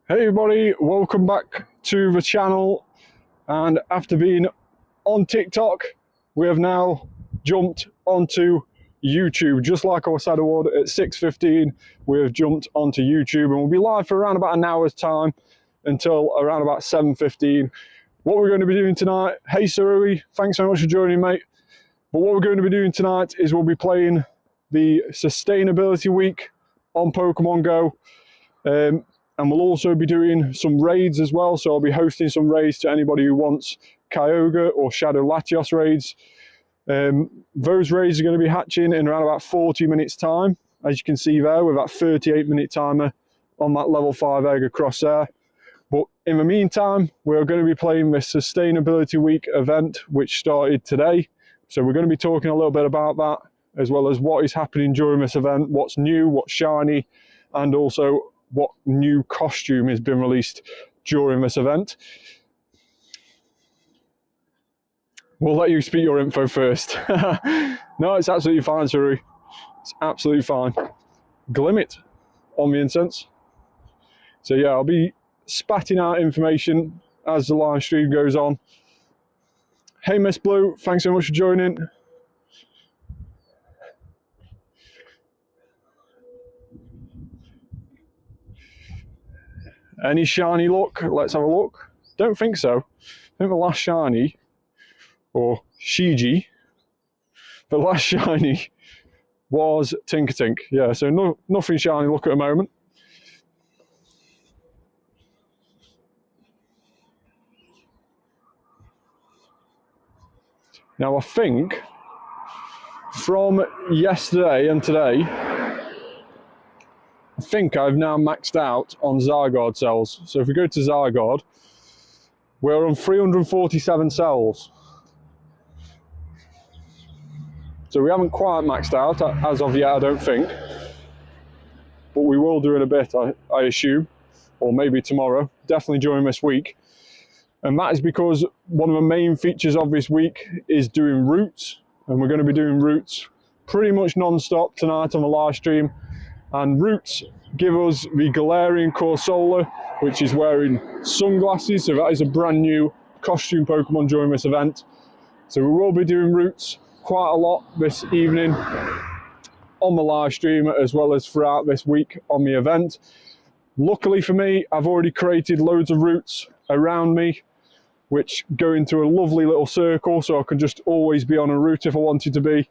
Hey everybody, welcome back to the channel. And after being on TikTok, we have now jumped onto YouTube. Just like I said I would, at 6:15 we have jumped onto YouTube, and we'll be live for around about an hour's time until around about 7:15. What we're going to be doing tonight, hey Sarui, thanks so much for joining, mate. But what we're going to be doing tonight is we'll be playing the Sustainability Week on Pokemon Go. And we'll also be doing some raids as well, so I'll be hosting some raids to anybody who wants Kyogre or Shadow Latios raids. Those raids are going to be hatching in around about 40 minutes time, as you can see there, with that 38-minute timer on that level 5 egg across there. But in the meantime, we're going to be playing this Sustainability Week event, which started today. So we're going to be talking a little bit about that, as well as what is happening during this event, what's new, what's shiny, and also what new costume has been released during this event. We'll let you speak your info first. No, it's absolutely fine, Saru. It's absolutely fine. Glimmet on the incense. So yeah, I'll be spatting out information as the live stream goes on. Hey Miss Blue, thanks so much for joining. Any shiny luck? Let's have a look. Don't think so. I think the last shiny, or Shiji, the last shiny was Tinkertink. Yeah, so nothing shiny luck at the moment. Now I think from yesterday and today, I think I've now maxed out on Zygarde cells. So if we go to Zygarde, we're on 347 cells. So we haven't quite maxed out as of yet, I don't think. But we will do in a bit, I assume. Or maybe tomorrow, definitely during this week. And that is because one of the main features of this week is doing routes. And we're going to be doing routes pretty much non-stop tonight on the live stream. And routes give us the Galatian Corsola, which is wearing sunglasses. So that is a brand new costume Pokemon during this event. So we will be doing routes quite a lot this evening on the live stream, as well as throughout this week on the event. Luckily for me, I've already created loads of routes around me, which go into a lovely little circle, so I can just always be on a route if I wanted to be.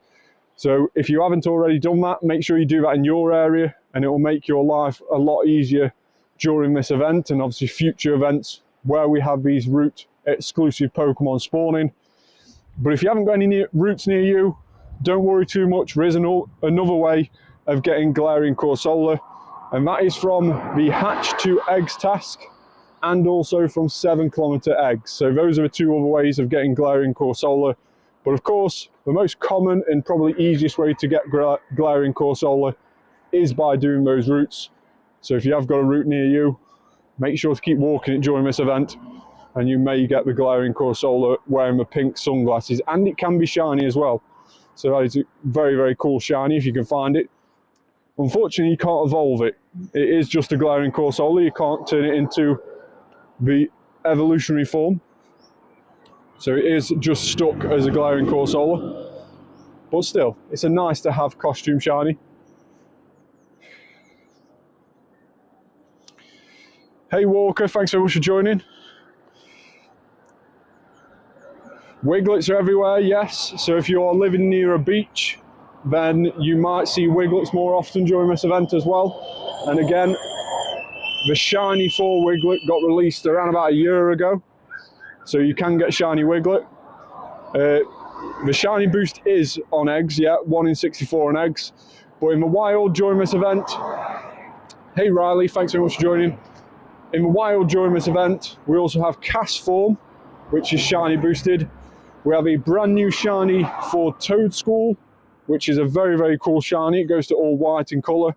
So if you haven't already done that, make sure you do that in your area, and it will make your life a lot easier during this event and obviously future events where we have these route exclusive Pokemon spawning. But if you haven't got any routes near you, don't worry too much. There is another way of getting Galatian Corsola, and that is from the hatch to eggs task and also from 7-kilometer eggs. So those are the two other ways of getting Galatian Corsola. But of course, the most common and probably easiest way to get Galatian Corsola is by doing those routes. So if you have got a route near you, make sure to keep walking it during this event, and you may get the Galatian Corsola wearing the pink sunglasses, and it can be shiny as well. So that is a very, very cool shiny if you can find it. Unfortunately, you can't evolve it. It is just a Galatian Corsola. You can't turn it into the evolutionary form. So it is just stuck as a Galatian Corsola. But still, it's a nice to have costume shiny. Hey Walker, thanks very much for joining. Wiglets are everywhere, yes. So if you are living near a beach, then you might see Wiglets more often during this event as well. And again, the shiny 4 Wiglet got released around about a year ago. So you can get shiny Wiglet. The shiny boost is on eggs, yeah, 1 in 64 on eggs. But in the wild during this event, hey Riley, thanks very much for joining. In the wild during this event, we also have cast form, which is shiny boosted. We have a brand new shiny for Toedscool, which is a very, very cool shiny. It goes to all white in colour.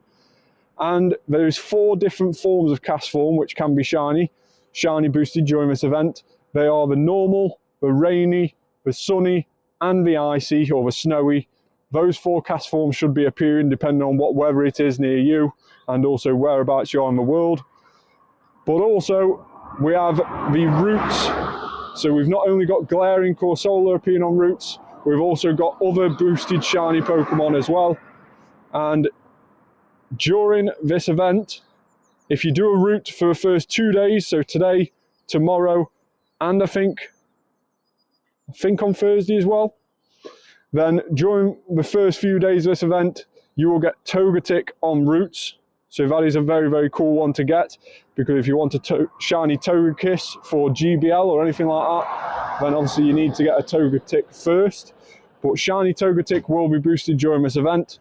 And there's 4 different forms of cast form, which can be shiny boosted during this event. They are the normal, the rainy, the sunny, and the icy, or the snowy. Those 4 cast forms should be appearing depending on what weather it is near you, and also whereabouts you are in the world. But also, we have the roots. So we've not only got Galarian Corsola appearing on routes, we've also got other boosted shiny Pokemon as well. And during this event, if you do a route for the first 2 days, so today, tomorrow, and I think on Thursday as well, then during the first few days of this event, you will get Togetic on routes. So that is a very, very cool one to get, because if you want a shiny Togekiss for GBL or anything like that, then obviously you need to get a Togetic first. But shiny Togetic will be boosted during this event.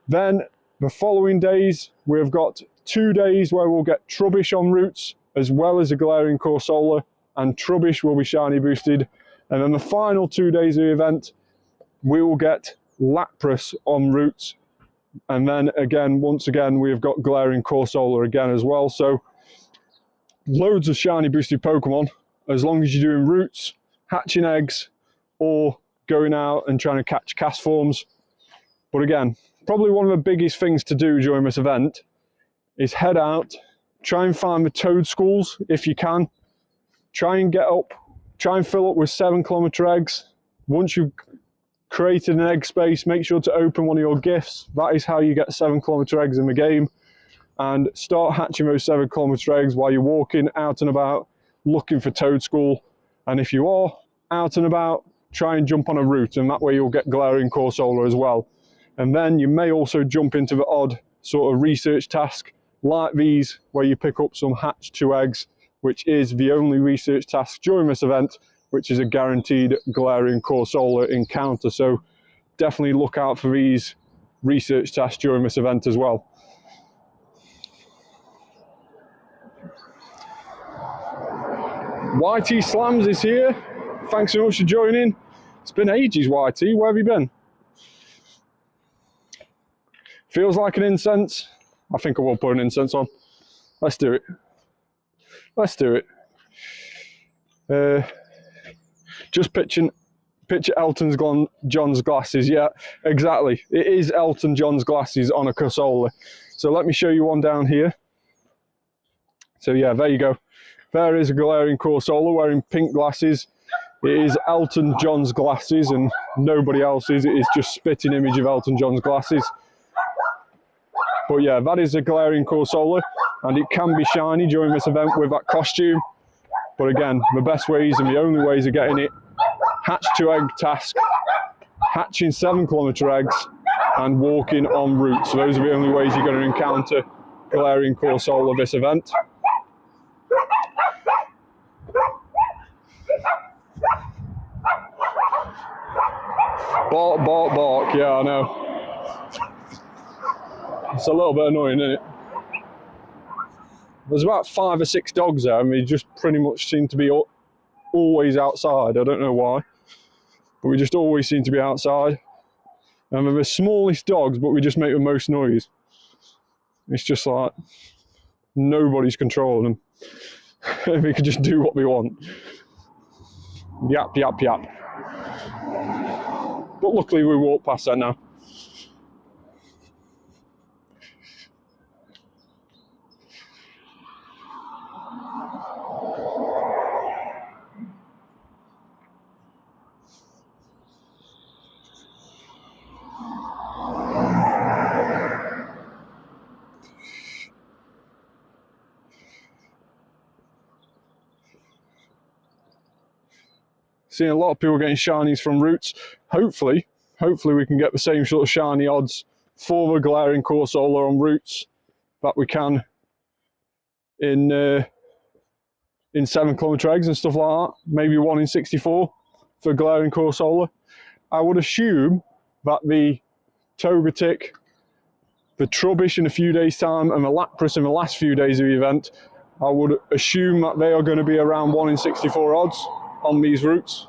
Then the following days, we've got 2 days where we'll get Trubbish on routes, as well as a Galarian Corsola, and Trubbish will be shiny boosted. And then the final 2 days of the event, we will get Lapras on routes. And then again, once again, we've got Galarian Corsola again as well. So loads of shiny boosted Pokemon, as long as you're doing routes, hatching eggs, or going out and trying to catch cast forms. But again, probably one of the biggest things to do during this event is head out, try and find the Toedschools if you can. Try and fill up with 7-kilometer eggs. Once you've created an egg space, make sure to open one of your gifts. That is how you get 7-kilometer eggs in the game. And start hatching those 7-kilometer eggs while you're walking out and about looking for Toedscool. And if you are out and about, try and jump on a route, and that way you'll get Galarian Corsola as well. And then you may also jump into the odd sort of research task like these, where you pick up some hatched 2 eggs, which is the only research task during this event, which is a guaranteed Galarian Corsola encounter. So definitely look out for these research tasks during this event as well. YT Slams is here. Thanks so much for joining. It's been ages, YT. Where have you been? Feels like an incense. I think I will put an incense on. Let's do it. Let's do it. Just picture Elton John's glasses. Yeah, exactly. It is Elton John's glasses on a Corsola. So let me show you one down here. So yeah, there you go. There is a Galarian Corsola wearing pink glasses. It is Elton John's glasses and nobody else's. It is just spitting image of Elton John's glasses. But yeah, that is a Galarian Corsola, and it can be shiny during this event with that costume. But again, the best ways and the only ways of getting it, hatch 2 egg task, hatching 7-kilometer eggs, and walking en route. So those are the only ways you're going to encounter Galarian Corsola this event. Bark, bark, bark. Yeah, I know. It's a little bit annoying, isn't it? There's about 5 or 6 dogs there, and they just pretty much seem to be always outside. I don't know why, but we just always seem to be outside. And they're the smallest dogs, but we just make the most noise. It's just like nobody's controlling them. We can just do what we want. Yap, yap, yap. But luckily we walk past that now. Seeing a lot of people getting shinies from routes. Hopefully we can get the same sort of shiny odds for the Galarian Corsola on routes that we can in 7-kilometer eggs and stuff like that. Maybe 1 in 64 for Galarian Corsola. I would assume that the Togetic, the Trubbish in a few days' time, and the Lapras in the last few days of the event, I would assume that they are going to be around 1 in 64 odds on these routes.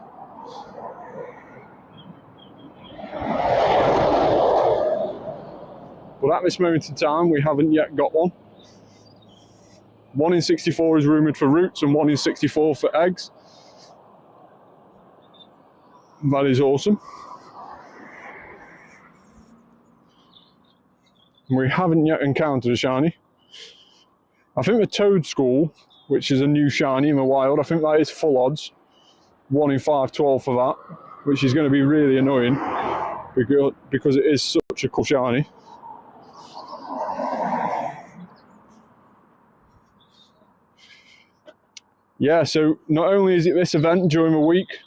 But at this moment in time, we haven't yet got one. 1 in 64 is rumoured for routes and 1 in 64 for eggs. That is awesome. We haven't yet encountered a shiny. I think the Toedscool, which is a new shiny in the wild, I think that is full odds. 1 in 512 for that, which is going to be really annoying because it is such a cool shiny. Yeah, so not only is it this event during the week,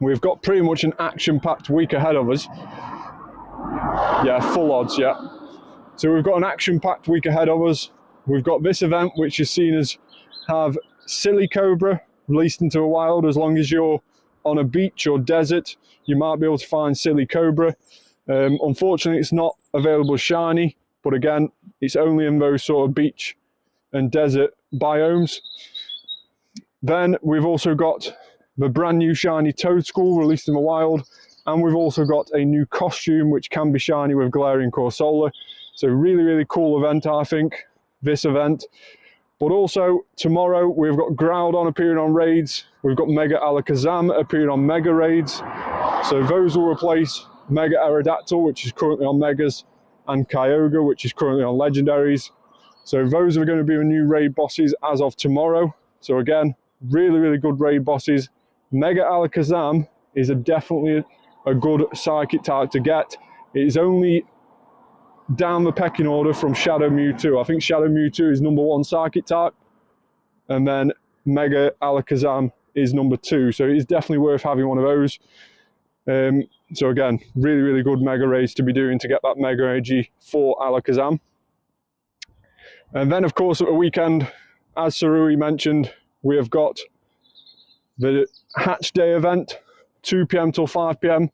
we've got pretty much an action-packed week ahead of us. Yeah, full odds, yeah. So we've got an action-packed week ahead of us. We've got this event, which is seen as have Silicobra released into the wild. As long as you're on a beach or desert, you might be able to find Silicobra. Unfortunately, it's not available shiny, but again, it's only in those sort of beach and desert biomes. Then we've also got the brand new shiny Toedscool released in the wild, and we've also got a new costume which can be shiny with Galatian Corsola. So really, really cool event, I think, this event. But also tomorrow we've got Groudon appearing on raids. We've got Mega Alakazam appearing on Mega raids. So those will replace Mega Aerodactyl, which is currently on Megas, and Kyogre, which is currently on Legendaries. So those are going to be the new raid bosses as of tomorrow. So again, really, really good raid bosses. Mega Alakazam is definitely a good psychic type to get. It is only down the pecking order from Shadow Mewtwo. I think Shadow Mewtwo is #1 psychic type, and then Mega Alakazam is #2. So it is definitely worth having one of those. So again, really, really good Mega raids to be doing to get that Mega AG for Alakazam. And then, of course, at the weekend, as Sarui mentioned, we have got the Hatch Day event, 2 PM till 5 PM.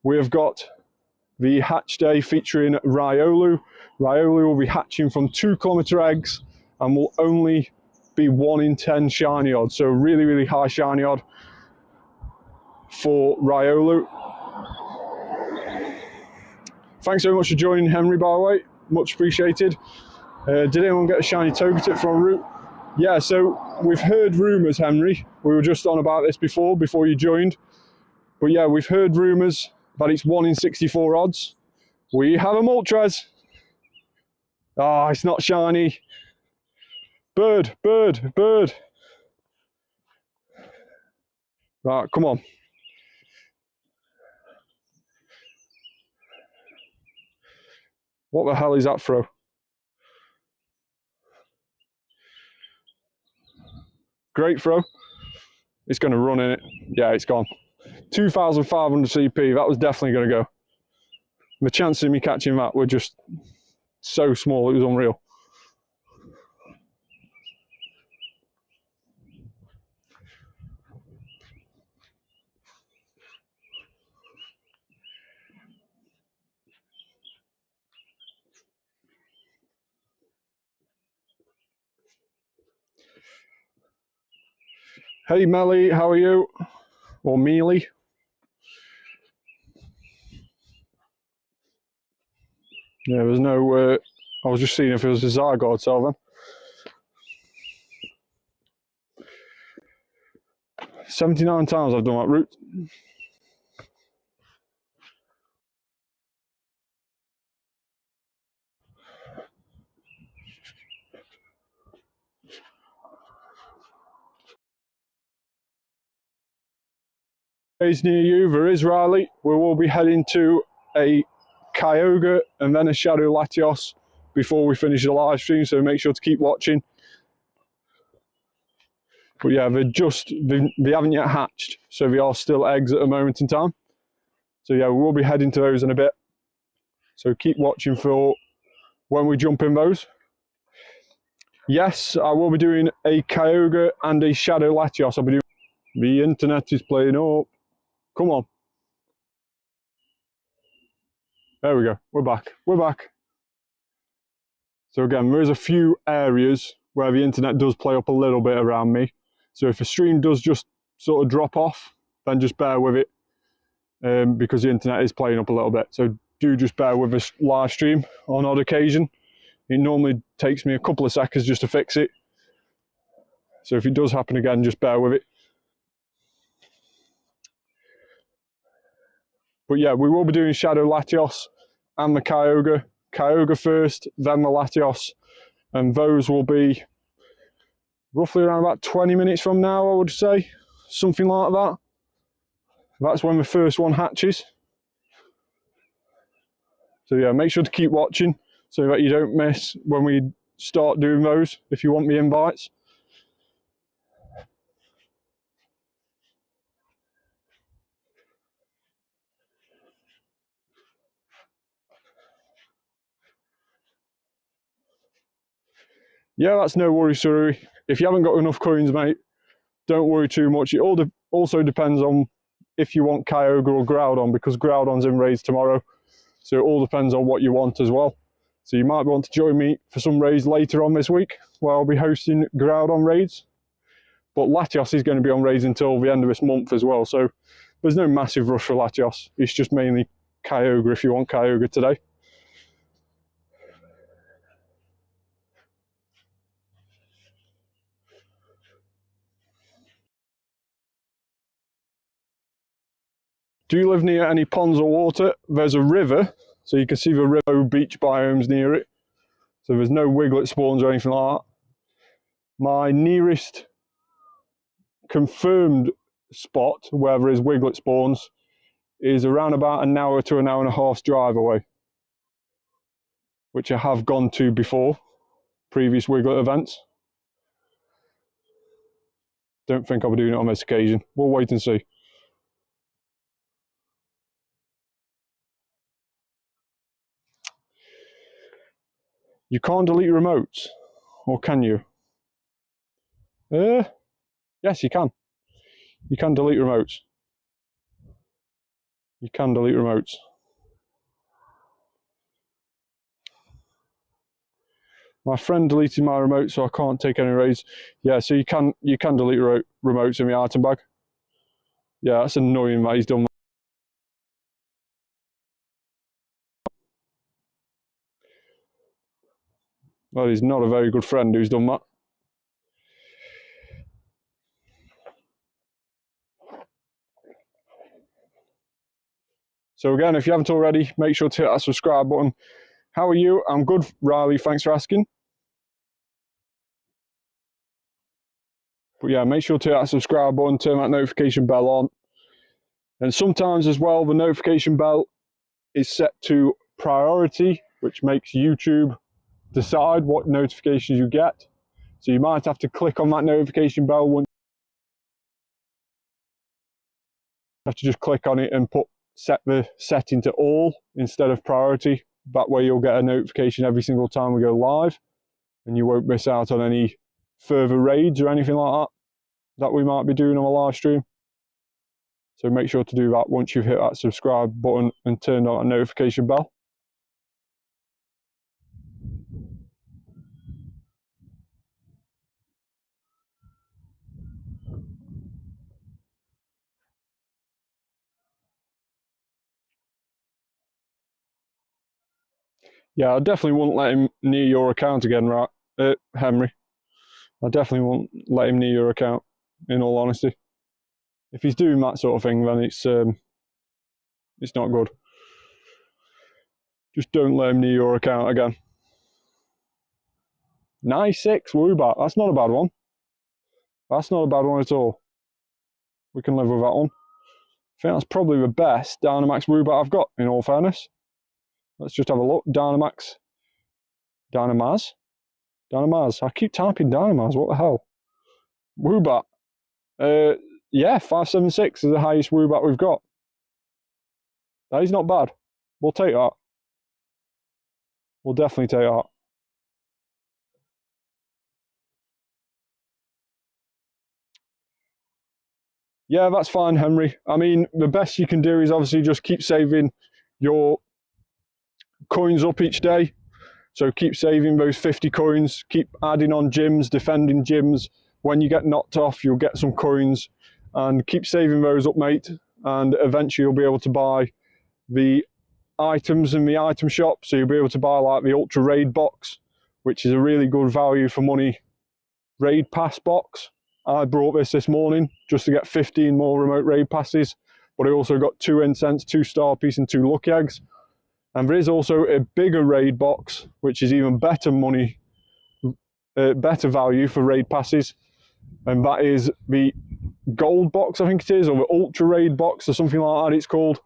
We have got the Hatch Day featuring Riolu. Riolu will be hatching from 2-kilometer eggs and will only be 1 in 10 shiny odds. So really, really high shiny odd for Riolu. Thanks so much for joining, Henry, by the way. Much appreciated. Did anyone get a shiny Togetic from route? Yeah, so we've heard rumours, Henry. We were just on about this before you joined. But yeah, we've heard rumours that it's 1 in 64 odds. We have a Moltres. Ah, it's not shiny. Bird, bird, bird. Right, come on. What the hell is that throw? Great throw. It's going to run in it. Yeah, it's gone. 2,500 CP. That was definitely going to go. The chances of me catching that were just so small. It was unreal. Hey Melly, how are you? Or Mealy? Yeah, there's no, I was just seeing if it was a Zygarde cell then. 79 times I've done that route. Near you, there is Riley. We will be heading to a Kyogre and then a Shadow Latios before we finish the live stream, so make sure to keep watching. But yeah, they haven't yet hatched, so they are still eggs at the moment in time. So yeah, we will be heading to those in a bit. So keep watching for when we jump in those. Yes, I will be doing a Kyogre and a Shadow Latios. I'll be doing. The internet is playing up. Come on. There we go. We're back. We're back. So again, there's a few areas where the internet does play up a little bit around me. So if a stream does just sort of drop off, then just bear with it, because the internet is playing up a little bit. So do just bear with this live stream on odd occasion. It normally takes me a couple of seconds just to fix it. So if it does happen again, just bear with it. But yeah, we will be doing Shadow Latios and the Kyogre. Kyogre first, then the Latios. and those will be roughly around about 20 minutes from now, I would say, something like that. That's when the first one hatches. So yeah, make sure to keep watching so that you don't miss when we start doing those, if you want the invites. Yeah, that's no worry, Surrey. If you haven't got enough coins, mate, don't worry too much. It also depends on if you want Kyogre or Groudon, because Groudon's in raids tomorrow. So it all depends on what you want as well. So you might want to join me for some raids later on this week, where I'll be hosting Groudon raids. But Latios is going to be on raids until the end of this month as well. So there's no massive rush for Latios. It's just mainly Kyogre if you want Kyogre today. Do you live near any ponds or water? There's a river, so you can see the river beach biomes near it. So there's no wiglet spawns or anything like that. My nearest confirmed spot where there is wiglet spawns is around about an hour to an hour and a half drive away, which I have gone to before, previous wiglet events. Don't think I'll be doing it on this occasion. We'll wait and see. You can't delete remotes, or can you? Yes, you can. You can delete remotes. You can delete remotes. My friend deleted my remote, so I can't take any raids. Yeah, so you can delete remotes in the item bag. Yeah, that's annoying that he's done that. Well, he's not a very good friend who's done that. So again, if you haven't already, make sure to hit that subscribe button. How are you? I'm good, Riley. Thanks for asking. But yeah, make sure to hit that subscribe button, turn that notification bell on. And sometimes as well, the notification bell is set to priority, which makes YouTube decide what notifications you get. So you might have to click on that notification bell once. You have to just click on it and set the setting to all instead of priority. That way you'll get a notification every single time we go live, and you won't miss out on any further raids or anything like that we might be doing on a live stream. So make sure to do that once you've hit that subscribe button and turned on a notification bell. Yeah, I definitely wouldn't let him near your account again, right, Henry? I definitely won't let him near your account, in all honesty. If he's doing that sort of thing, then it's not good. Just don't let him near your account again. 96 Woobat, that's not a bad one. That's not a bad one at all. We can live with that one. I think that's probably the best Dynamax Woobat I've got, in all fairness. Let's just have a look. Dynamaz. I keep typing Dynamaz, what the hell? Woobat. Yeah, 576 is the highest Woobat we've got. That is not bad. We'll take that. We'll definitely take that. Yeah, that's fine, Henry. I mean, the best you can do is obviously just keep saving your coins up each day. So keep saving those 50 coins, keep adding on gyms, defending gyms. When you get knocked off, you'll get some coins, and keep saving those up, mate. And eventually you'll be able to buy the items in the item shop. So you'll be able to buy like the Ultra Raid box, which is a really good value for money raid pass box. I brought this morning just to get 15 more remote raid passes, but I also got 2 incense, 2 star piece and 2 lucky eggs. And there is also a bigger raid box, which is even better money better value for raid passes, and that is the gold box, I think it is, or the ultra raid box or something like that it's called,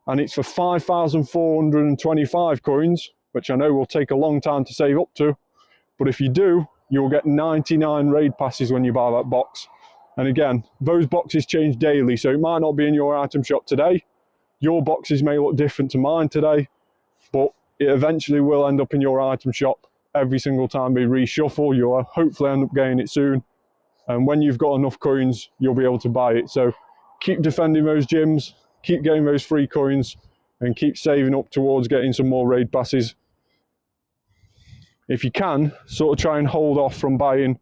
and it's for 5,425 coins, which I know will take a long time to save up to, but if you do, you'll get 99 raid passes when you buy that box. And again, those boxes change daily, so it might not be in your item shop today. Your boxes may look different to mine today, but it eventually will end up in your item shop every single time they reshuffle. You'll hopefully end up getting it soon. And when you've got enough coins, you'll be able to buy it. So keep defending those gyms, keep getting those free coins, and keep saving up towards getting some more raid passes. If you can, sort of try and hold off from buying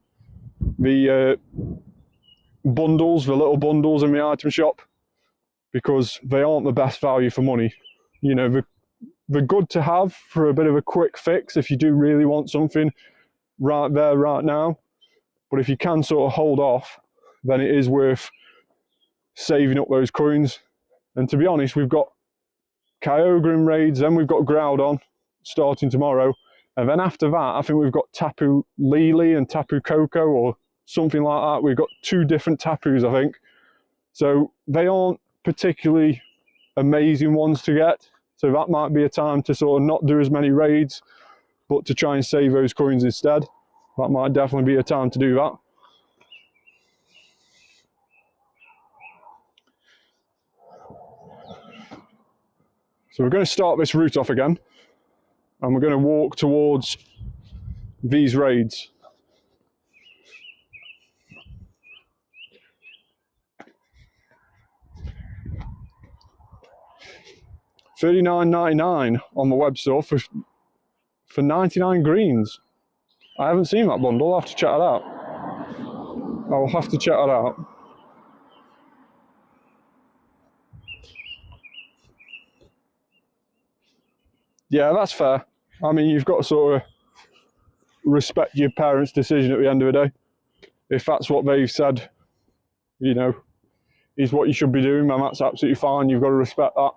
the bundles, the little bundles in the item shop, because they aren't the best value for money. You know, they're good to have for a bit of a quick fix if you do really want something right there, right now. But if you can sort of hold off, then it is worth saving up those coins. And to be honest, we've got Kyogre raids, then we've got Groudon starting tomorrow. And then after that, I think we've got Tapu Lele and Tapu Koko or something like that. We've got 2 different Tapus, I think. So they aren't particularly amazing ones to get. So that might be a time to sort of not do as many raids, but to try and save those coins instead. That might definitely be a time to do that. So we're going to start this route off again, and we're going to walk towards these raids. $39.99 on the web store for 99 greens. I haven't seen that bundle. I'll have to check it out. I'll have to check it out. Yeah, that's fair. I mean, you've got to sort of respect your parents' decision at the end of the day. If that's what they've said, you know, is what you should be doing, then that's absolutely fine. You've got to respect that.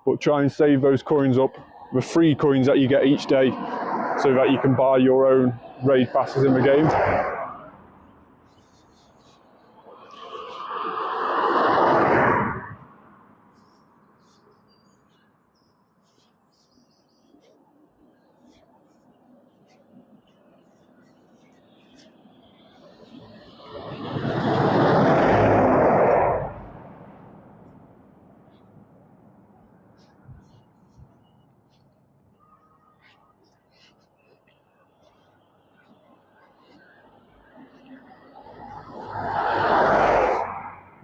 But try and save those coins up, the free coins that you get each day, so that you can buy your own raid passes in the game.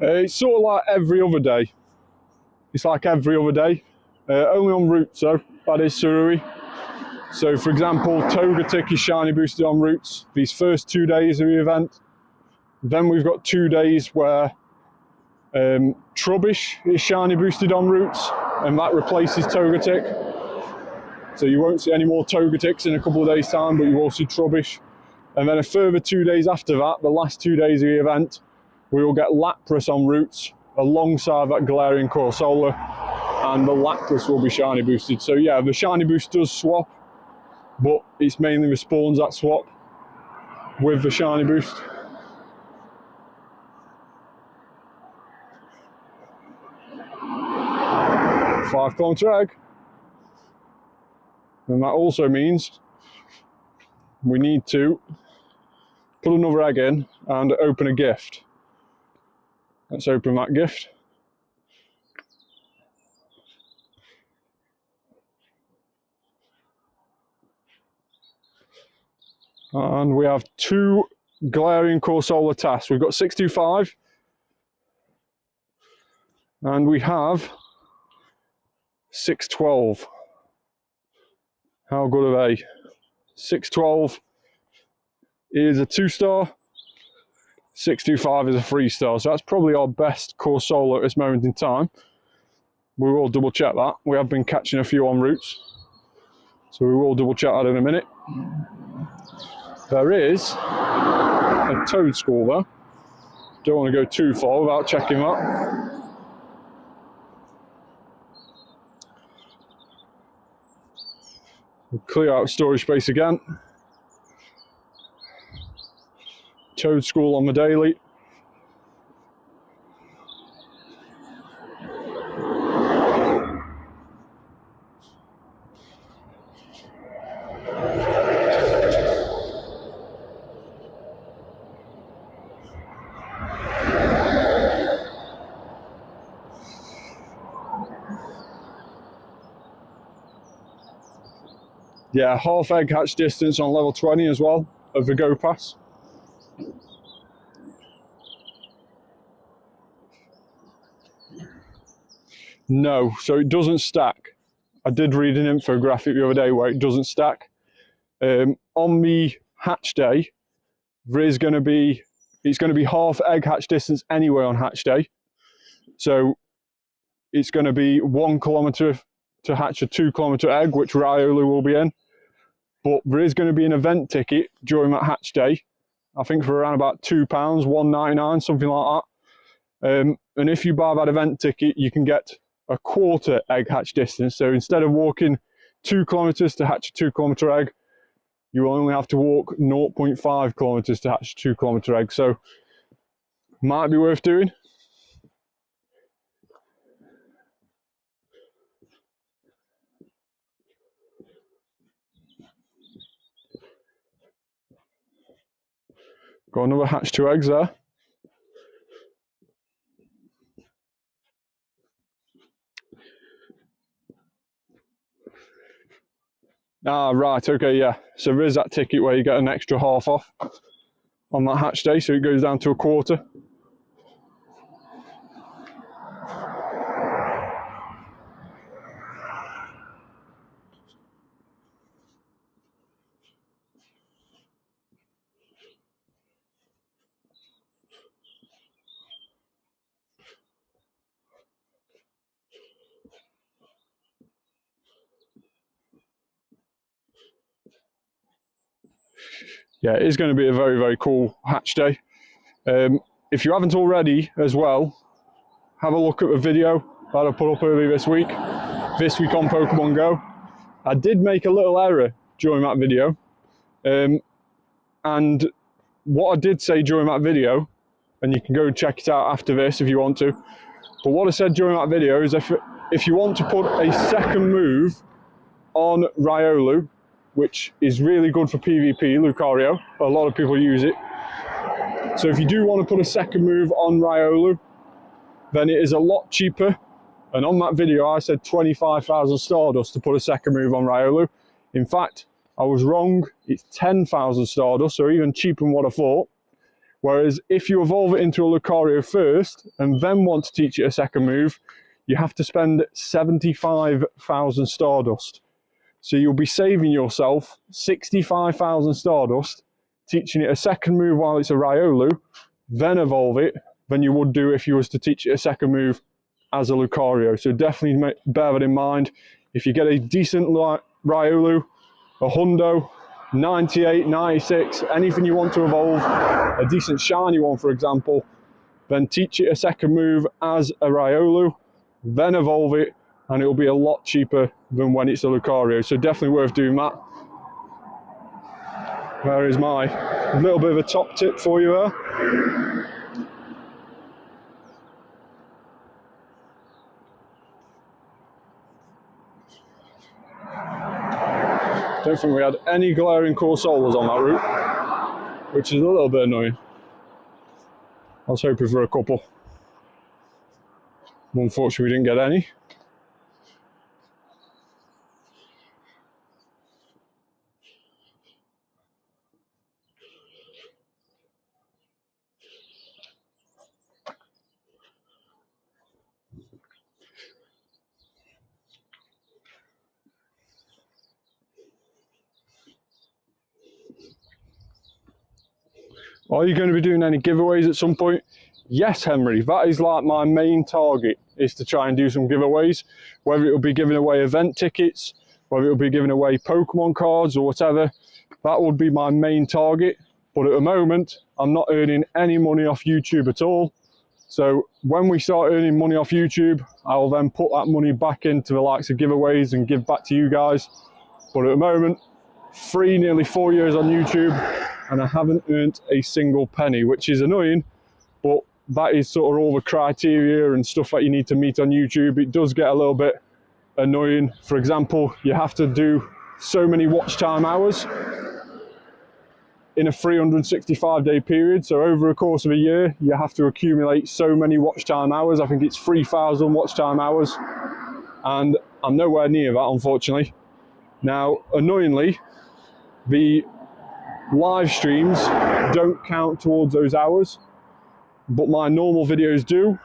It's sort of like every other day. It's like every other day. Only on routes though, that is Surui. So for example, Togetic is shiny boosted on routes these first 2 days of the event. Then we've got 2 days where Trubbish is shiny boosted on routes, and that replaces Togetic. So you won't see any more Togetics in a couple of days' time, but you will see Trubbish. And then a further 2 days after that, the last 2 days of the event, we will get Lapras on routes alongside that Galatian Corsola, and the Lapras will be shiny boosted. So yeah, the shiny boost does swap, but it's mainly the spawns that swap with the shiny boost. $5 egg. And that also means we need to put another egg in and open a gift. Let's open that gift. And we have 2 Galatian Corsola tasks. We've got 625 and we have 612. How good are they? 612 is a 2-star. 625 is a 3-star, so that's probably our best Corsola at this moment in time. We will double check that. We have been catching a few en routes, so we will double check that in a minute. There is a Toedscool there. Don't want to go too far without checking that. We'll clear out storage space again. Toedscool on the daily. Yeah, half egg hatch distance on level 20 as well of the Go Pass. No, so it doesn't stack. I did read an infographic the other day where it doesn't stack. On the hatch day, it's going to be half egg hatch distance anyway on hatch day. So it's going to be 1 kilometre to hatch a 2 kilometre egg, which Riolu will be in. But there is going to be an event ticket during that hatch day, I think for around about £2, $1.99, something like that. And if you buy that event ticket, you can get a quarter egg hatch distance. So instead of walking 2 kilometres to hatch a 2 kilometre egg, you will only have to walk 0.5 kilometres to hatch a 2 kilometre egg. So might be worth doing. Got another hatch 2 eggs there. Ah, right, okay, yeah. So there is that ticket where you get an extra half off on that hatch day, so it goes down to a quarter. Yeah, it is going to be a very, very cool hatch day. If you haven't already as well, have a look at the video that I put up earlier this week on Pokemon Go. I did make a little error during that video. And what I did say during that video, and you can go and check it out after this if you want to, but what I said during that video is if you want to put a second move on Riolu, which is really good for PvP, Lucario. A lot of people use it. So if you do want to put a second move on Riolu, then it is a lot cheaper. And on that video, I said 25,000 Stardust to put a second move on Riolu. In fact, I was wrong. It's 10,000 Stardust, so even cheaper than what I thought. Whereas if you evolve it into a Lucario first, and then want to teach it a second move, you have to spend 75,000 Stardust. So you'll be saving yourself 65,000 Stardust, teaching it a second move while it's a Riolu, then evolve it, than you would do if you was to teach it a second move as a Lucario. So definitely bear that in mind. If you get a decent Riolu, a Hundo, 98, 96, anything you want to evolve, a decent shiny one for example, then teach it a second move as a Riolu, then evolve it, and it'll be a lot cheaper than when it's a Lucario. So definitely worth doing that. There is my little bit of a top tip for you there. Don't think we had any Galatian Corsolas on that route, which is a little bit annoying. I was hoping for a couple. Unfortunately, we didn't get any. Are you going to be doing any giveaways at some point? Yes, Henry, that is like my main target, is to try and do some giveaways, whether it will be giving away event tickets, whether it will be giving away Pokemon cards or whatever. That would be my main target. But at the moment, I'm not earning any money off YouTube at all. So when we start earning money off YouTube, I will then put that money back into the likes of giveaways and give back to you guys. But at the moment, nearly 4 years on YouTube, and I haven't earned a single penny, which is annoying, but that is sort of all the criteria and stuff that you need to meet on YouTube. It does get a little bit annoying. For example, you have to do so many watch time hours in a 365-day period. So over a course of a year, you have to accumulate so many watch time hours. I think it's 3,000 watch time hours, and I'm nowhere near that, unfortunately. Now, annoyingly, the live streams don't count towards those hours, but my normal videos do.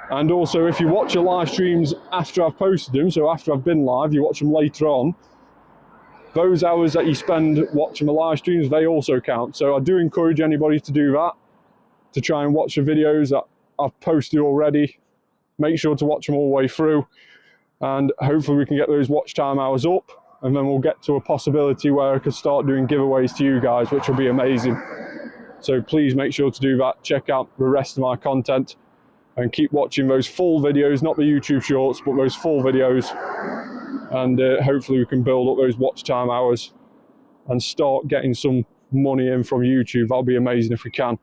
And also, if you watch your live streams after I've posted them, so after I've been live, you watch them later on, those hours that you spend watching the live streams, they also count. So I do encourage anybody to do that, to try and watch the videos that I've posted already. Make sure to watch them all the way through, and hopefully we can get those watch time hours up, and then we'll get to a possibility where I could start doing giveaways to you guys, which will be amazing. So please make sure to do that. Check out the rest of my content and keep watching those full videos, not the YouTube shorts, but those full videos. And hopefully we can build up those watch time hours and start getting some money in from YouTube. That'll be amazing if we can.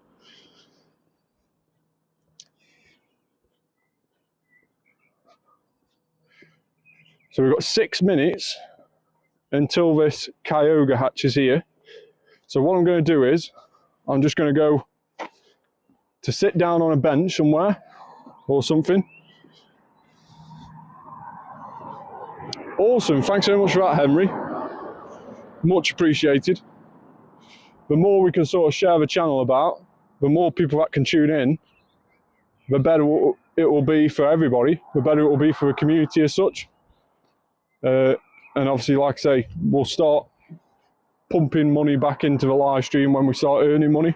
So we've got 6 minutes until this Kyogre hatches here. So what I'm going to do is, I'm just going to go to sit down on a bench somewhere or something. Awesome, thanks so much for that, Henry. Much appreciated. The more we can sort of share the channel about, the more people that can tune in, the better it will be for everybody, the better it will be for the community as such. And obviously, like I say, we'll start pumping money back into the live stream when we start earning money.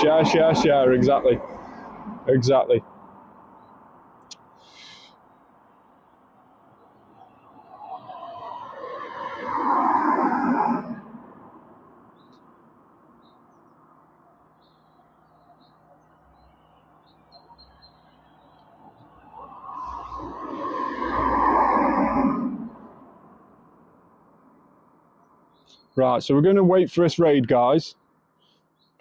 Share, share, share, exactly. Exactly. Right, so we're going to wait for this raid, guys,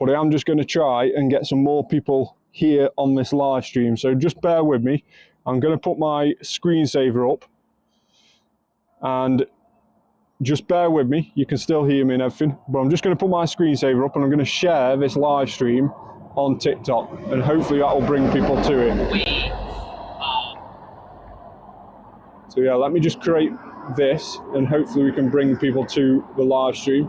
but I am just going to try and get some more people here on this live stream, so just bear with me. I'm going to put my screensaver up, and just bear with me. You can still hear me and everything, but I'm just going to put my screensaver up and I'm going to share this live stream on TikTok, and hopefully that will bring people to it. So yeah, let me just create this, and hopefully we can bring people to the live stream.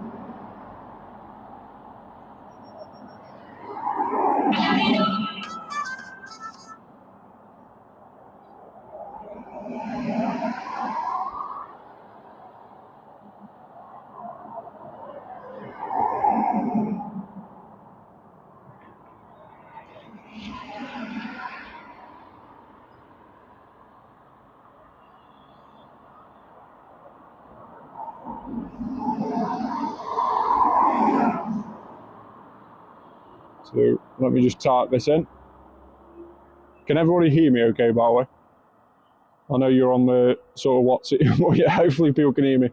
So let me just type this in. Can everybody hear me okay, by the way? I know you're on the sort of what's it, but yeah, hopefully people can hear me.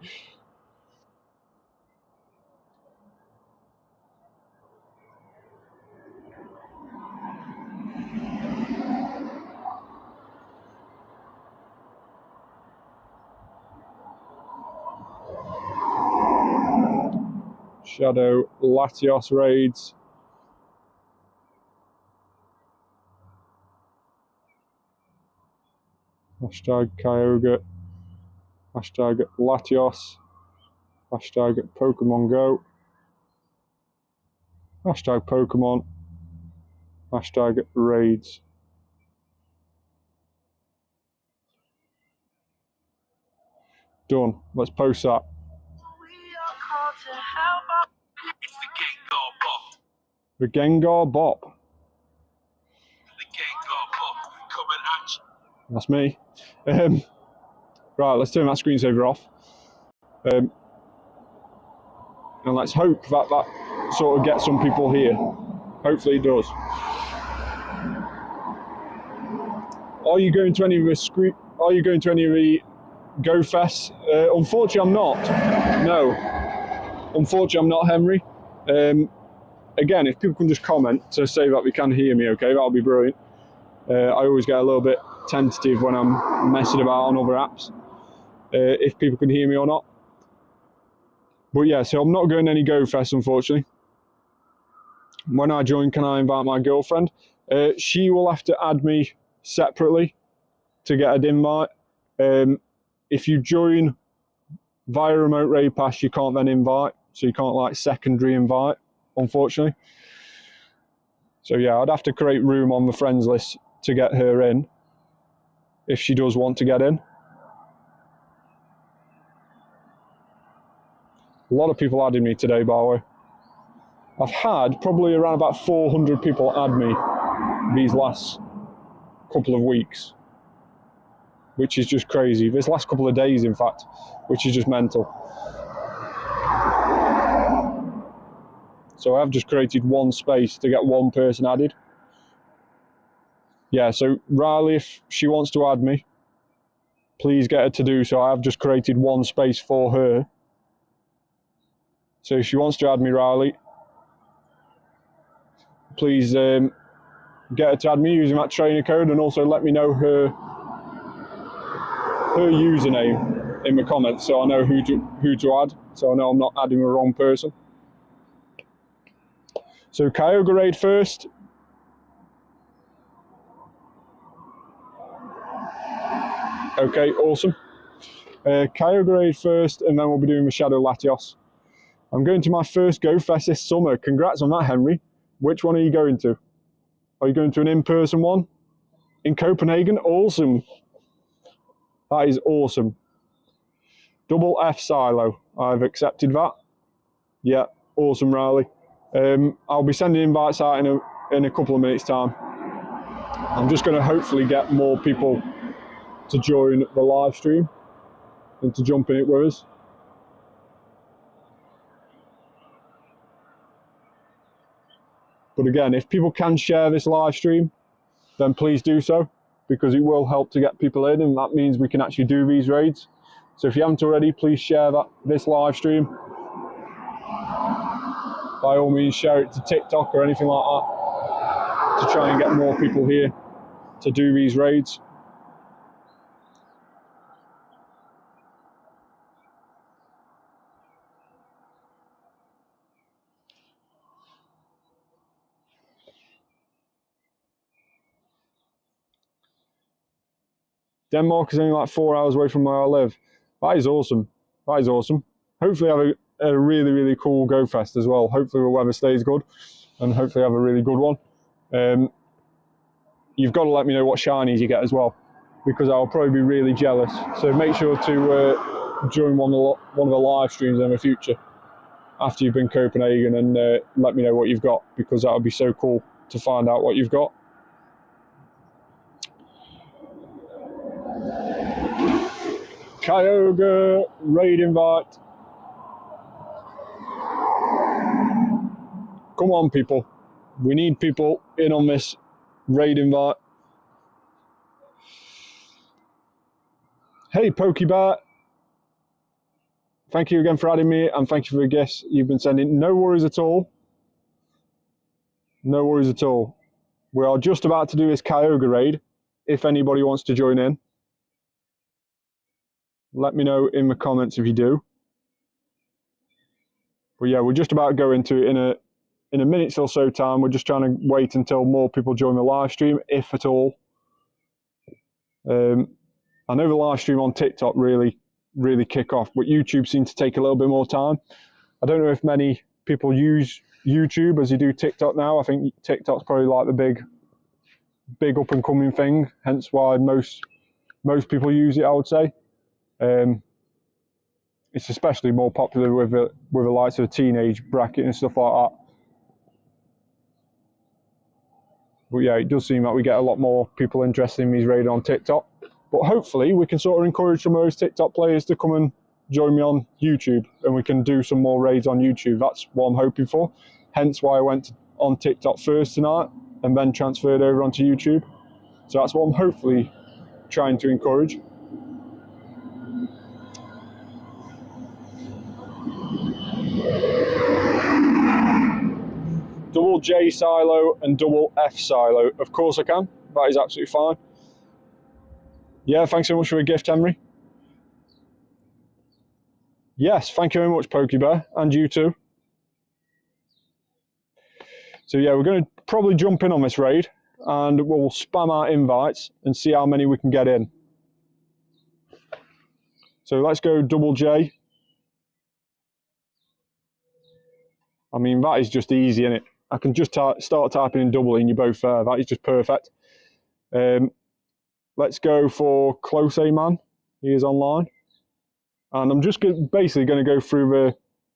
Shadow Latios Raids. Hashtag Kyogre, hashtag Latios, hashtag Pokémon GO, hashtag Pokémon, hashtag Raids. Done. Let's post that. The Gengar Bop. The Gengar Bop coming at you. That's me. Right, let's turn that screensaver off. And let's hope that that sort of gets some people here. Hopefully it does. Are you going to any of the Go Fest? Unfortunately, I'm not. No. Unfortunately, I'm not, Henry. Again, if people can just comment to say that they can hear me, okay, that'll be brilliant. I always get a little bit tentative when I'm messing about on other apps, if people can hear me or not. But yeah, so I'm not going to any Go Fest, unfortunately. When I join, can I invite my girlfriend? She will have to add me separately to get an invite. If you join via remote raid pass, you can't then invite, so you can't like secondary invite, unfortunately. So yeah, I'd have to create room on the friends list to get her in, if she does want to get in. A lot of people added me today, by the way. I've had probably around about 400 people add me these last couple of weeks, which is just crazy. This last couple of days, in fact, which is just mental. So I've just created one space to get one person added. Yeah, so Riley, if she wants to add me, please get her to do so. I've just created one space for her. So if she wants to add me, Riley, please get her to add me using that trainer code, and also let me know her username in the comments so I know who to add, so I know I'm not adding the wrong person. So Kyogre raid first. Okay, awesome. Kyogre raid first, and then we'll be doing the Shadow Latios. I'm going to my first Go Fest this summer. Congrats on that, Henry. Which one are you going to? Are you going to an in-person one? In Copenhagen? Awesome. That is awesome. Double F silo. I've accepted that. Yeah, awesome, Riley. I'll be sending invites out in a couple of minutes' time. I'm just going to hopefully get more people to join the live stream and to jump in it with us. But again, if people can share this live stream, then please do so, because it will help to get people in, and that means we can actually do these raids. So if you haven't already, please share this live stream. By all means, share it to TikTok or anything like that to try and get more people here to do these raids. Denmark is only like 4 hours away from where I live. That is awesome. That is awesome. Hopefully have a really, really cool Go Fest as well. Hopefully the weather stays good, and hopefully have a really good one. You've got to let me know what shinies you get as well, because I'll probably be really jealous. So make sure to join one of the live streams in the future after you've been Copenhagen, and let me know what you've got, because that would be so cool to find out what you've got. Kyogre raid invite. Come on, people. We need people in on this raid invite. Hey, Pokebat. Thank you again for adding me, and thank you for the gifts you've been sending. No worries at all. No worries at all. We are just about to do this Kyogre raid. If anybody wants to join in, let me know in the comments if you do. But yeah, we're just about to go into it in a minute or so time. We're just trying to wait until more people join the live stream, if at all. I know the live stream on TikTok really kick off, but YouTube seems to take a little bit more time. I don't know if many people use YouTube as you do TikTok now. I think TikTok's probably like the big up and coming thing, hence why most people use it, I would say. It's especially more popular with the likes of the teenage bracket and stuff like that. But yeah, it does seem like we get a lot more people interested in these raids on TikTok. But hopefully we can sort of encourage some of those TikTok players to come and join me on YouTube, and we can do some more raids on YouTube. That's what I'm hoping for. Hence why I went on TikTok first tonight and then transferred over onto YouTube. So that's what I'm hopefully trying to encourage. double J silo and double F silo. Of course I can. That is absolutely fine. Yeah, thanks so much for the gift, Henry. Yes, thank you very much, Pokebear, and you too. So yeah, we're going to probably jump in on this raid, and we'll spam our invites and see how many we can get in. So let's go double J. I mean, that is just easy, isn't it? I can just start typing in double and you're both there. That is just perfect. Let's go for Close A Man. He is online. And I'm just basically going to go through the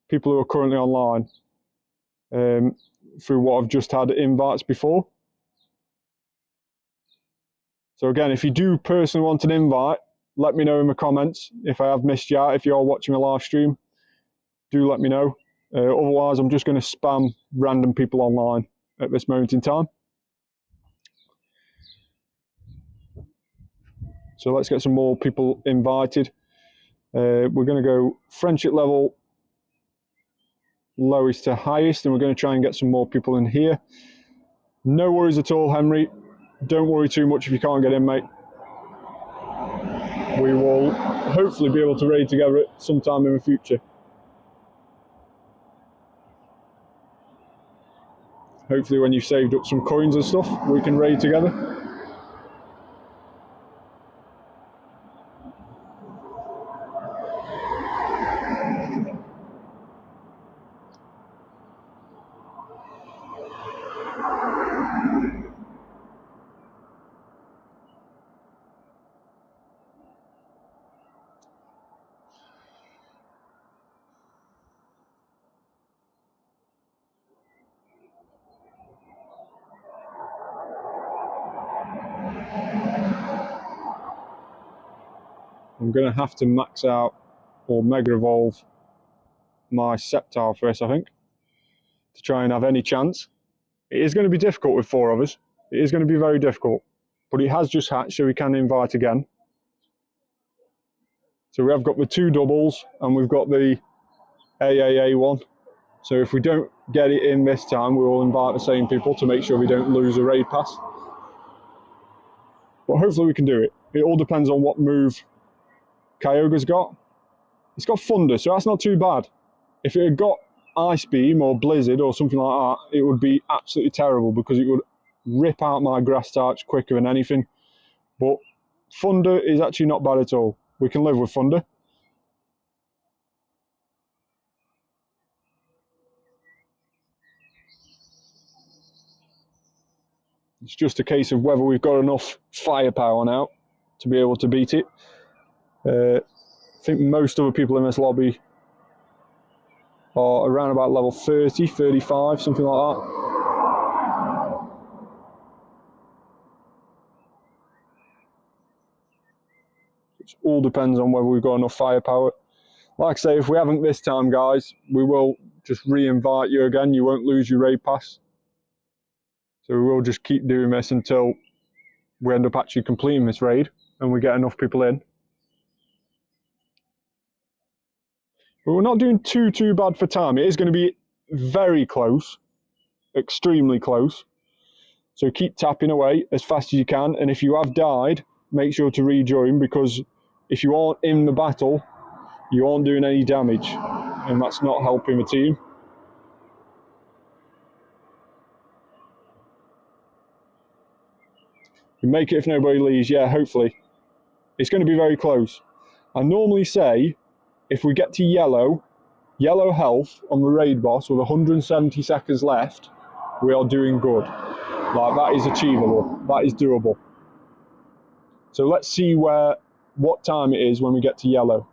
people who are currently online, through what I've just had invites before. So again, if you do personally want an invite, let me know in the comments. If I have missed you out, if you're watching my live stream, do let me know. Otherwise, I'm just going to spam random people online at this moment in time. So let's get some more people invited. We're going to go friendship level lowest to highest, and we're going to try and get some more people in here. No worries at all, Henry. Don't worry too much if you can't get in, mate. We will hopefully be able to raid together sometime in the future. Hopefully when you've saved up some coins and stuff, we can raid together. I'm going to have to max out or mega evolve my Sceptile for this, I think, to try and have any chance. It is going to be difficult with 4 of us. It is going to be very difficult, but it has just hatched, so we can invite again. So we have got the 2 doubles and we've got the AAA one. So if we don't get it in this time, we will invite the same people to make sure we don't lose a raid pass. But hopefully we can do it. It all depends on what move Kyogre's got. It's got Thunder, so that's not too bad. If it had got Ice Beam or Blizzard or something like that, it would be absolutely terrible because it would rip out my grass types quicker than anything. But Thunder is actually not bad at all. We can live with Thunder. It's just a case of whether we've got enough firepower now to be able to beat it. I think most other people in this lobby are around about level 30, 35, something like that. It all depends on whether we've got enough firepower. Like I say, if we haven't this time, guys, we will just re-invite you again. You won't lose your raid pass. So we will just keep doing this until we end up actually completing this raid and we get enough people in. But we're not doing too bad for time. It is going to be very close, extremely close. So keep tapping away as fast as you can. And if you have died, make sure to rejoin, because if you aren't in the battle, you aren't doing any damage. And that's not helping the team. You make it if nobody leaves. Yeah, hopefully. It's going to be very close. I normally say, if we get to yellow health on the raid boss with 170 seconds left, we are doing good. Like, that is achievable. That is doable. So let's see what time it is when we get to yellow.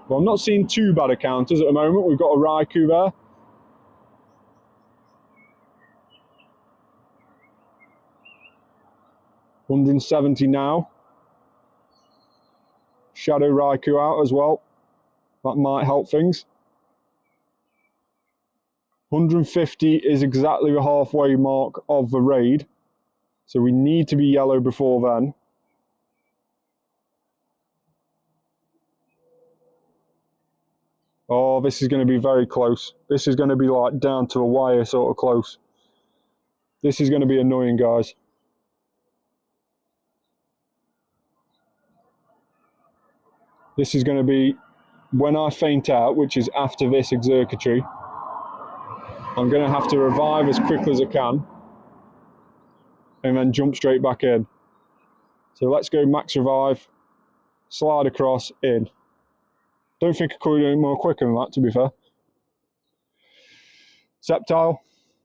Well, I'm not seeing too bad encounters at the moment. We've got a Raikou there. $170 now. Shadow Raikou out as well. That might help things. 150 is exactly the halfway mark of the raid. So we need to be yellow before then. Oh, this is going to be very close. This is going to be like down to a wire sort of close. This is going to be annoying, guys. This is going to be when I faint out, which is after this exercitory. I'm going to have to revive as quickly as I can and then jump straight back in. So let's go max revive, slide across, in. Don't think I could do it more quicker than that, to be fair. Sceptile,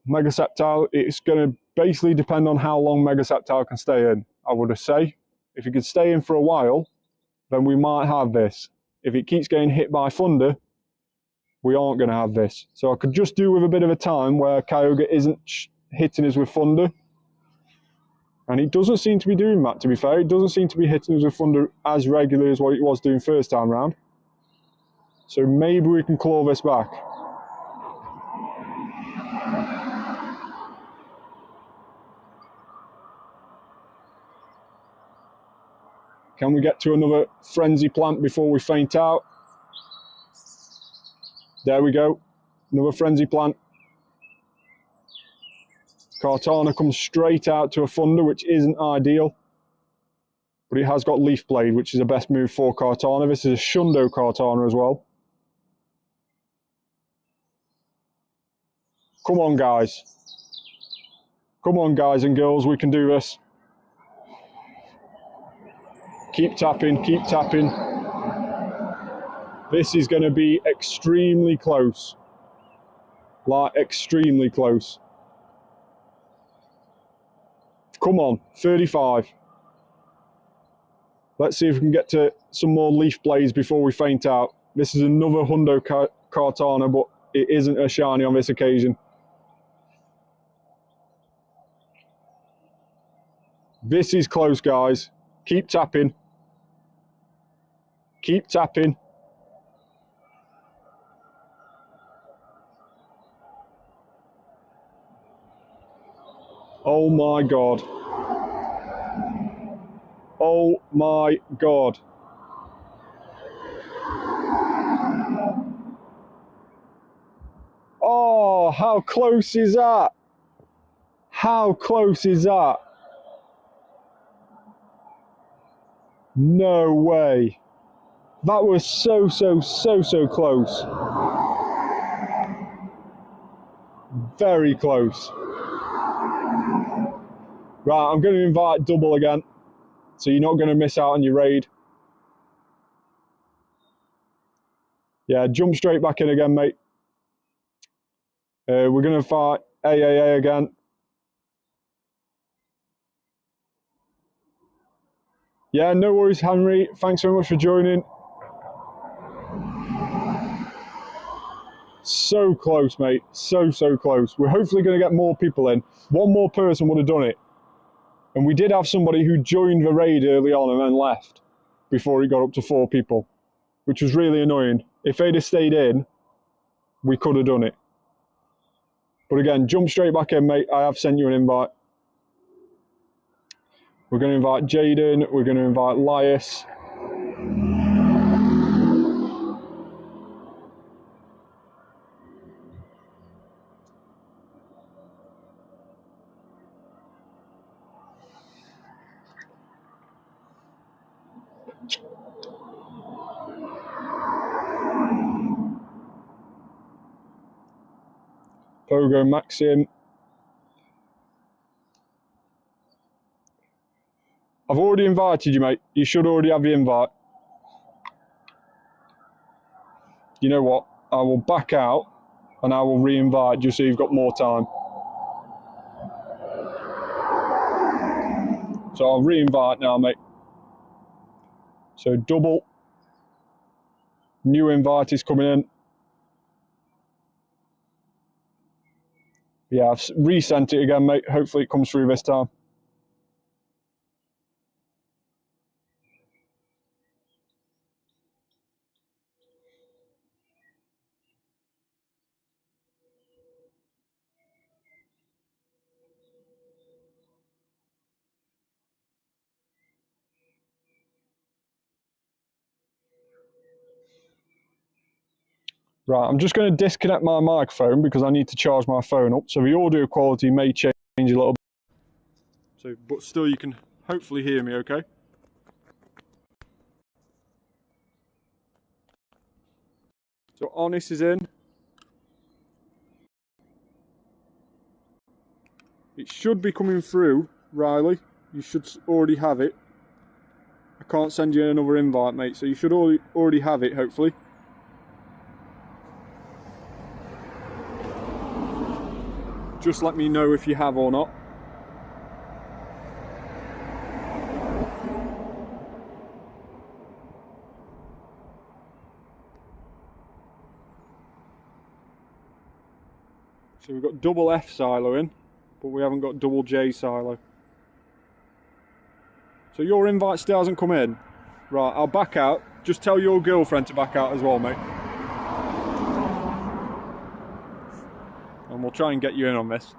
Mega Sceptile, it's going to basically depend on how long Mega Sceptile can stay in. I would say if it could stay in for a while, then we might have this. If it keeps getting hit by thunder, we aren't going to have this. So I could just do with a bit of a time where Kyogre isn't hitting us with thunder. And it doesn't seem to be doing that, to be fair. It doesn't seem to be hitting us with thunder as regularly as what it was doing first time round. So maybe we can claw this back. Can we get to another Frenzy Plant before we faint out? There we go. Another Frenzy Plant. Kartana comes straight out to a Thunder, which isn't ideal. But it has got Leaf Blade, which is the best move for Kartana. This is a Shundo Kartana as well. Come on, guys. Come on, guys and girls, we can do this. Keep tapping, keep tapping. This is going to be extremely close. Like, extremely close. Come on, 35. Let's see if we can get to some more Leaf Blades before we faint out. This is another Hundo Kartana, but it isn't a shiny on this occasion. This is close, guys. Keep tapping. Keep tapping. Oh my God. Oh my God. Oh, how close is that? How close is that? No way. That was so close. Very close. Right, I'm going to invite double again, so you're not going to miss out on your raid. Yeah, jump straight back in again, mate. We're going to fight AAA again. Yeah, no worries, Henry. Thanks very much for joining. So close, mate. So close. We're hopefully going to get more people in. One more person would have done it. And we did have somebody who joined the raid early on and then left before it got up to 4 people, which was really annoying. If they'd have stayed in, we could have done it. But again, jump straight back in, mate. I have sent you an invite. We're going to invite Jaden. We're going to invite Lias. Pogo Maxim. I've already invited you, mate. You should already have the invite. You know what? I will back out and I will re-invite just so you've got more time. So I'll re-invite now, mate. So double. New invite is coming in. Yeah, I've resent it again, mate. Hopefully it comes through this time. Right, I'm just going to disconnect my microphone because I need to charge my phone up, so the audio quality may change a little bit. So, but still you can hopefully hear me okay. So Honest is in. It should be coming through, Riley. You should already have it. I can't send you another invite, mate, so you should already have it, hopefully. Just let me know if you have or not. So we've got double F silo in, but we haven't got double J silo. So your invite still hasn't come in. Right, I'll back out. Just tell your girlfriend to back out as well, mate. And we'll try and get you in on this.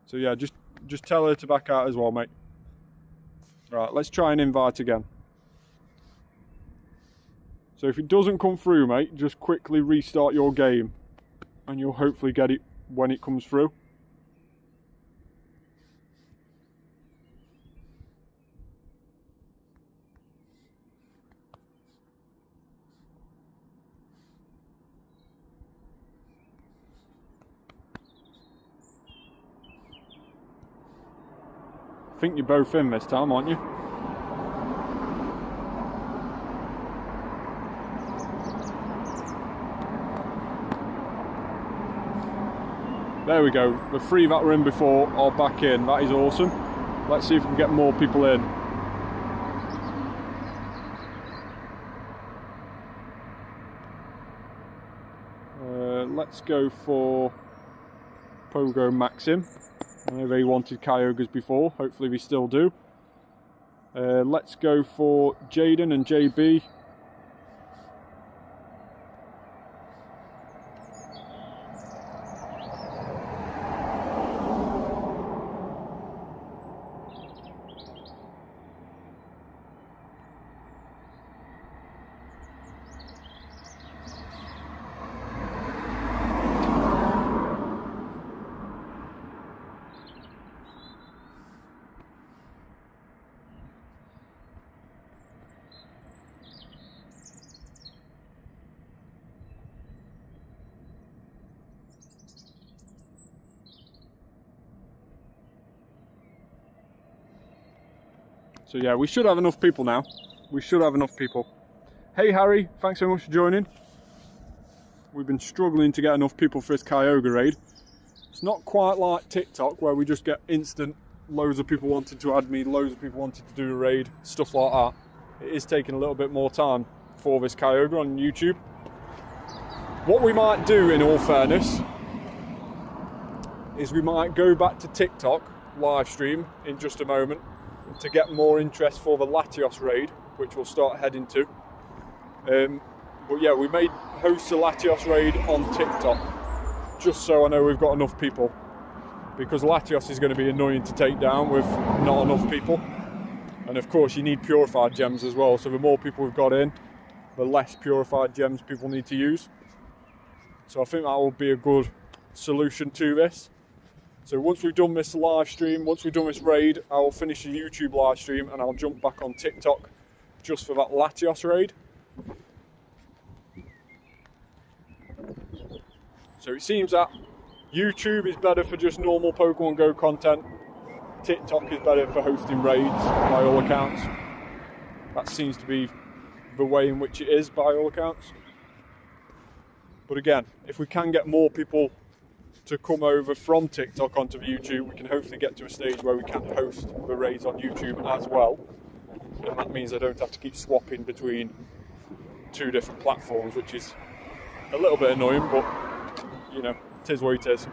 So yeah, just tell her to back out as well, mate. Right, let's try and invite again. So if it doesn't come through, mate, just quickly restart your game and you'll hopefully get it when it comes through. I think you're both in this time, aren't you? There we go, the three that were in before are back in. That is awesome. Let's see if we can get more people in. Let's go for Pogo Maxim. I know they wanted Kyogres before, hopefully we still do. Let's go for Jaden and JB. So yeah, we should have enough people now. We should have enough people. Hey Harry, thanks so much for joining. We've been struggling to get enough people for this Kyogre raid. It's not quite like TikTok where we just get instant loads of people wanting to add me, loads of people wanting to do a raid, stuff like that. It is taking a little bit more time for this Kyogre on YouTube. What we might do, in all fairness, is we might go back to TikTok live stream in just a moment to get more interest for the Latios raid, which we'll start heading to. But yeah, we may host the Latios raid on TikTok, just so I know we've got enough people, because Latios is going to be annoying to take down with not enough people. And of course you need purified gems as well, so the more people we've got in, the less purified gems people need to use. So I think that will be a good solution to this. So once we've done this live stream, once we've done this raid, I will finish the YouTube live stream and I'll jump back on TikTok just for that Latios raid. So it seems that YouTube is better for just normal Pokemon Go content. TikTok is better for hosting raids, by all accounts. That seems to be the way in which it is, by all accounts. But again, if we can get more people to come over from TikTok onto YouTube, we can hopefully get to a stage where we can host the raids on YouTube as well. And that means I don't have to keep swapping between two different platforms, which is a little bit annoying, but you know, it is what it is.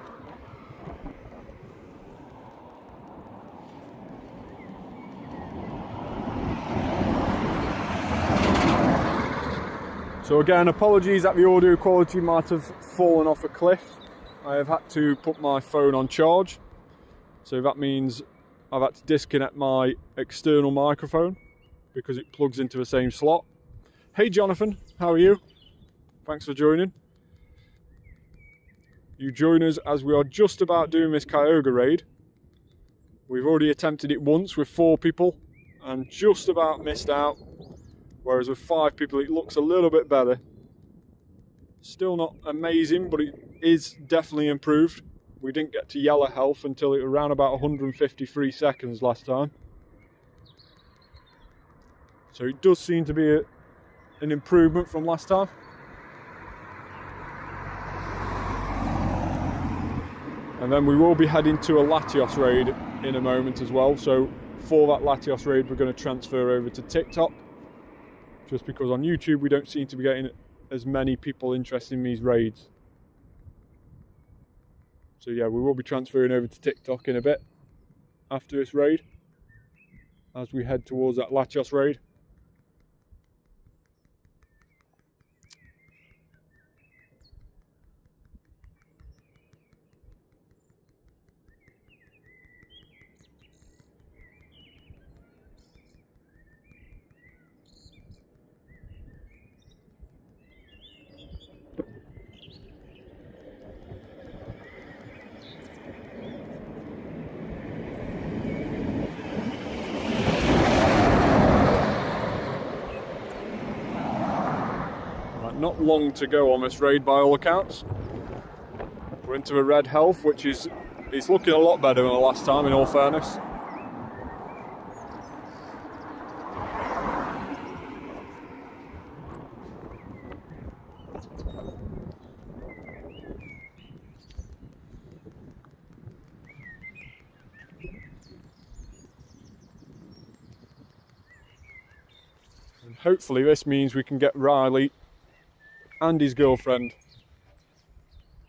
So again, apologies that the audio quality might have fallen off a cliff. I have had to put my phone on charge, so that means I've had to disconnect my external microphone because it plugs into the same slot. Hey Jonathan, how are you? Thanks for joining. You join us as we are just about doing this Kyogre raid. We've already attempted it once with 4 people and just about missed out, whereas with 5 people it looks a little bit better. Still not amazing, but it is definitely improved. We didn't get to yellow health until it was around about 153 seconds last time. So it does seem to be an improvement from last time. And then we will be heading to a Latios raid in a moment as well. So for that Latios raid, we're going to transfer over to TikTok. Just because on YouTube, we don't seem to be getting as many people interested in these raids. So yeah, we will be transferring over to TikTok in a bit after this raid, as we head towards that Latios raid. Not long to go on this raid by all accounts. We're into the red health, which is looking a lot better than the last time, in all fairness. And hopefully this means we can get Riley and his girlfriend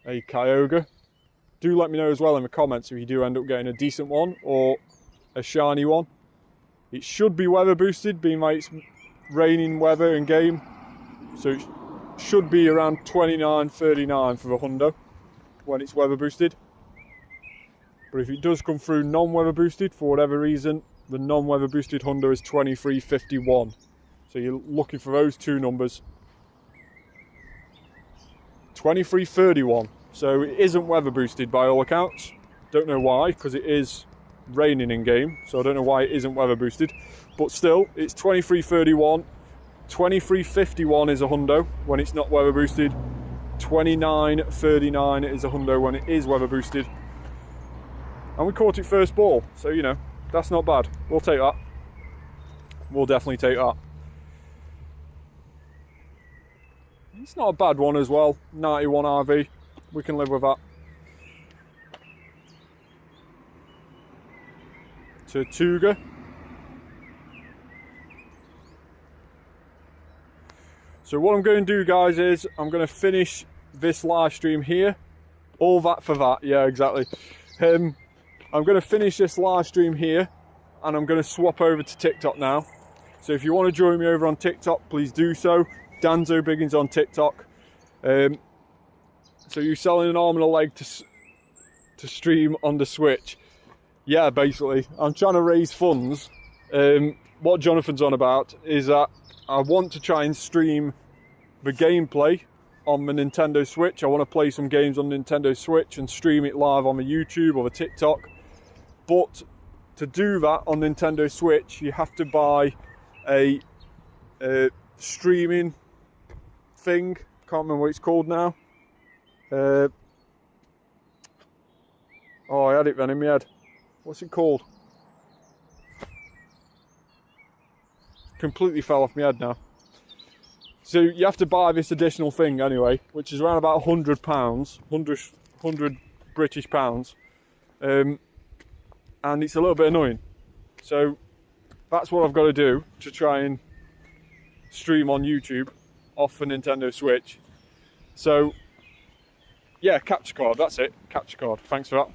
a Kyogre. Do let me know as well in the comments if you do end up getting a decent one or a shiny one. It should be weather boosted, being like it's raining weather in game, so it should be around 29-39 for the hundo when it's weather boosted. But if it does come through non-weather boosted for whatever reason, the non-weather boosted hundo is 23.51. So you're looking for those 2 numbers. 23.31, so it isn't weather boosted by all accounts. Don't know why, because it is raining in game, so I don't know why it isn't weather boosted. But still, it's 23.31. 23.51 is a hundo when it's not weather boosted. 29.39 is a hundo when it is weather boosted. And we caught it first ball, so you know, that's not bad. We'll take that. We'll definitely take that. It's not a bad one as well, 91 RV, we can live with that. Tortuga. So what I'm going to do, guys, is I'm going to finish this live stream here. All that for that, yeah, exactly. I'm going to finish this live stream here and I'm going to swap over to TikTok now. So if you want to join me over on TikTok, please do so. Danzo Biggins on TikTok. So you're selling an arm and a leg to stream on the Switch? Yeah, basically. I'm trying to raise funds. What Jonathan's on about is that I want to try and stream the gameplay on the Nintendo Switch. I want to play some games on Nintendo Switch and stream it live on the YouTube or the TikTok. But to do that on Nintendo Switch, you have to buy a streaming thing. Can't remember what it's called now. Oh, I had it then in my head. What's it called? Completely fell off my head now. So you have to buy this additional thing anyway, which is around about £100, 100 British pounds, and it's a little bit annoying. So that's what I've got to do to try and stream on YouTube off the Nintendo Switch. So yeah, capture card, that's it, capture card, thanks for that.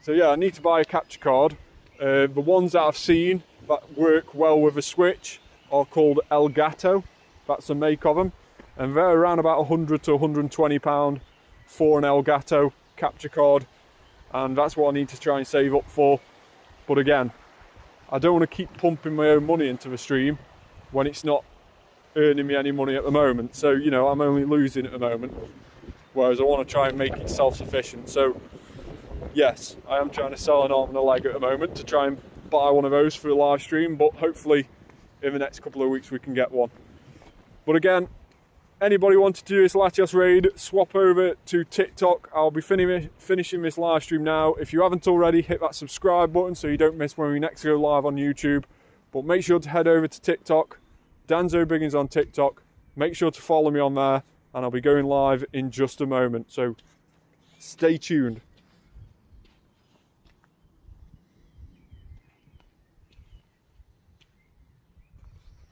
So yeah, I need to buy a capture card. The ones that I've seen that work well with a Switch are called Elgato, that's the make of them, and they're around about £100 to £120 for an Elgato capture card, and that's what I need to try and save up for. But again, I don't want to keep pumping my own money into the stream when it's not earning me any money at the moment. So, you know, I'm only losing at the moment, whereas I want to try and make it self-sufficient. So yes, I am trying to sell an arm and a leg at the moment to try and buy one of those for a live stream, but hopefully in the next couple of weeks we can get one. But again, anybody wanted to do this Latios raid, swap over to TikTok. I'll be finishing this live stream now. If you haven't already, hit that subscribe button so you don't miss when we next go live on YouTube. But make sure to head over to TikTok. Danzo Biggins on TikTok. Make sure to follow me on there, and I'll be going live in just a moment. So stay tuned.